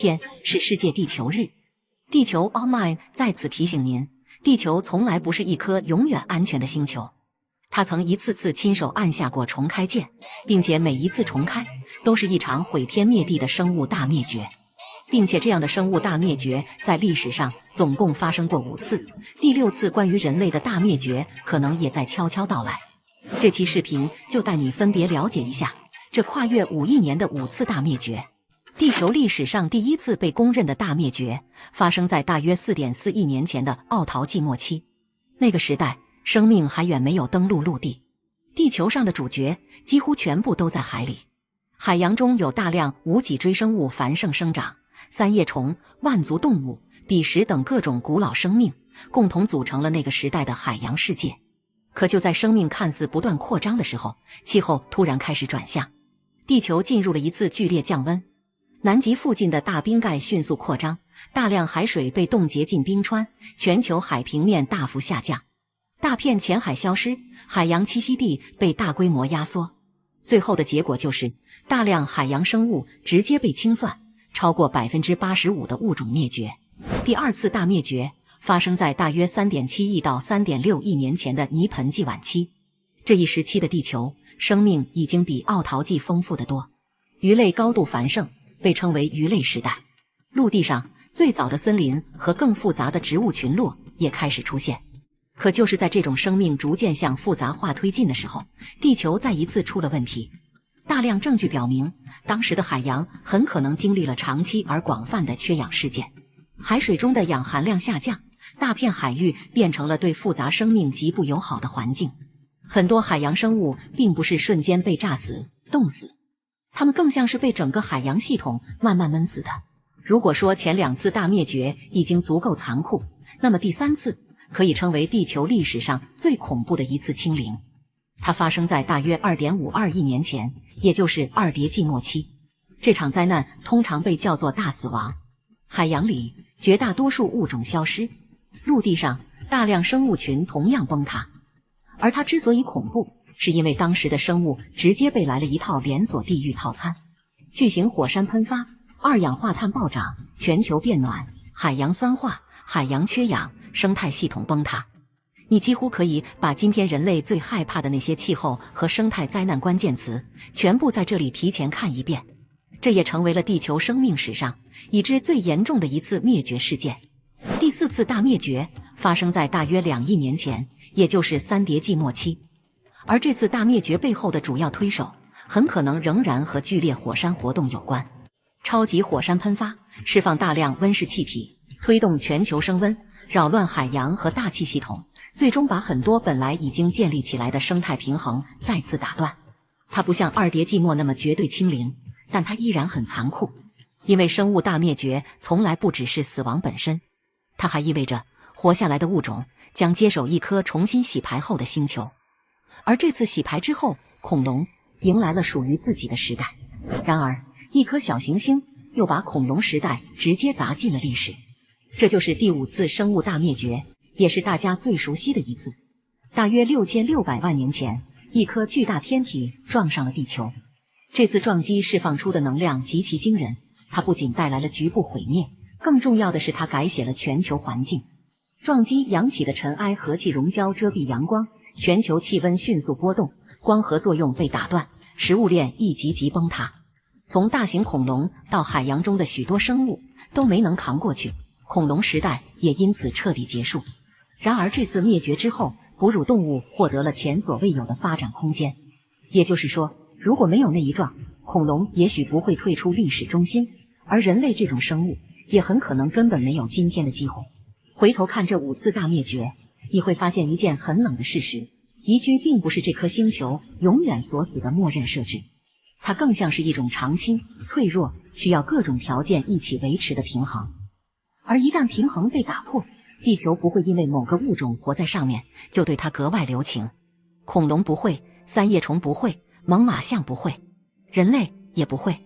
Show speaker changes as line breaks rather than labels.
天是世界地球日，地球 Online 在此提醒您，地球从来不是一顆永遠安全的星球，它曾一次次親手按下過重開鍵，並且每一次重開都是一場毀天滅地的生物大滅絕，並且這樣的生物大滅絕在歷史上總共發生過5次，第6次關於人類的大滅絕可能也在悄悄到來。這期視頻就帶你分別了解一下這跨越5億年的5次大滅絕。地球歷史上第1次被公認的大滅絕發生在大約 4.4 億年前的奧陶紀末期，那個時代生命還遠沒有登陸陸地，地球上的主角幾乎全部都在海裡。海洋中有大量無脊椎生物繁盛生長，三葉蟲、腕足動物、彼石等各種古老生命共同組成了那个时代的海洋世界。可就在生命看似不斷擴張的時候，氣候突然開始轉向，地球進入了一次劇烈降溫，南極附近的大冰蓋迅速擴張，大量海水被凍結進冰川，全球海平面大幅下降，大片淺海消失，海洋棲息地被大規模壓縮。最後的結果就是大量海洋生物直接被清算，超過 85% 的物種滅絕。第2次大滅絕發生在大約 3.7 億到 3.6 億年前的泥盆紀晚期，這一時期的地球生命已經比奧陶紀豐富得多，魚類高度繁盛，被稱為魚類時代。陸地上最早的森林和更複雜的植物群落也開始出現。可就是在這種生命逐漸向複雜化推進的時候，地球再一次出了問題。大量證據表明，當時的海洋很可能經歷了長期而廣泛的缺氧事件，海水中的氧含量下降，大片海域變成了對複雜生命極不友好的環境。很多海洋生物並不是瞬間被炸死、凍死，它們更像是被整個海洋系統慢慢悶死的。如果說前2次大滅絕已經足夠殘酷，那麼第3次可以稱為地球歷史上最恐怖的一次清零。它發生在大約 2.52 億年前，也就是二疊紀末期。這場災難通常被叫做大死亡。海洋裡絕大多數物種消失，陸地上大量生物群同樣崩塌。而它之所以恐怖，是因為當時的生物直接被來了一套連鎖地獄套餐：巨型火山噴發、二氧化碳暴漲、全球變暖、海洋酸化、海洋缺氧、生態系統崩塌。你幾乎可以把今天人類最害怕的那些氣候和生態災難關鍵詞全部在這裡提前看一遍。這也成為了地球生命史上已知最嚴重的一次滅絕事件。第4次大滅絕發生在大約2億年前，也就是三疊紀末期。而這次大滅絕背後的主要推手很可能仍然和劇烈火山活動有關。超級火山噴發釋放大量溫室氣體，推動全球升溫，擾亂海洋和大氣系統，最終把很多本來已經建立起來的生態平衡再次打斷。它不像二疊紀末那麼絕對清零，但它依然很殘酷，因為生物大滅絕從來不只是死亡本身，它還意味着活下來的物種將接手一顆重新洗牌後的星球。而這次洗牌之後，恐龍迎來了屬於自己的時代。然而，一顆小行星又把恐龍時代直接砸進了歷史。這就是第5次生物大滅絕，也是大家最熟悉的一次。大約6600萬年前，一顆巨大天體撞上了地球。這次撞擊釋放出的能量極其驚人，它不僅帶來了局部毀滅，更重要的是它改寫了全球環境。撞擊揚起的塵埃和氣溶膠遮蔽陽光，全球氣溫迅速波動，光合作用被打斷，食物鏈一級級崩塌。從大型恐龍到海洋中的許多生物都沒能扛過去，恐龍時代也因此徹底結束。然而這次滅絕之後，哺乳動物獲得了前所未有的發展空間。也就是說，如果沒有那一撞，恐龍也許不會退出歷史中心，而人類這種生物也很可能根本沒有今天的機會。回頭看這5次大滅絕，你會發現一件很冷的事實：宜居並不是這顆星球永遠鎖死的默認設置，它更像是一種長期、脆弱、需要各種條件一起維持的平衡。而一旦平衡被打破，地球不會因為某個物種活在上面就對它格外留情。恐龍不會，三葉蟲不會，猛獁象不會，人類也不會。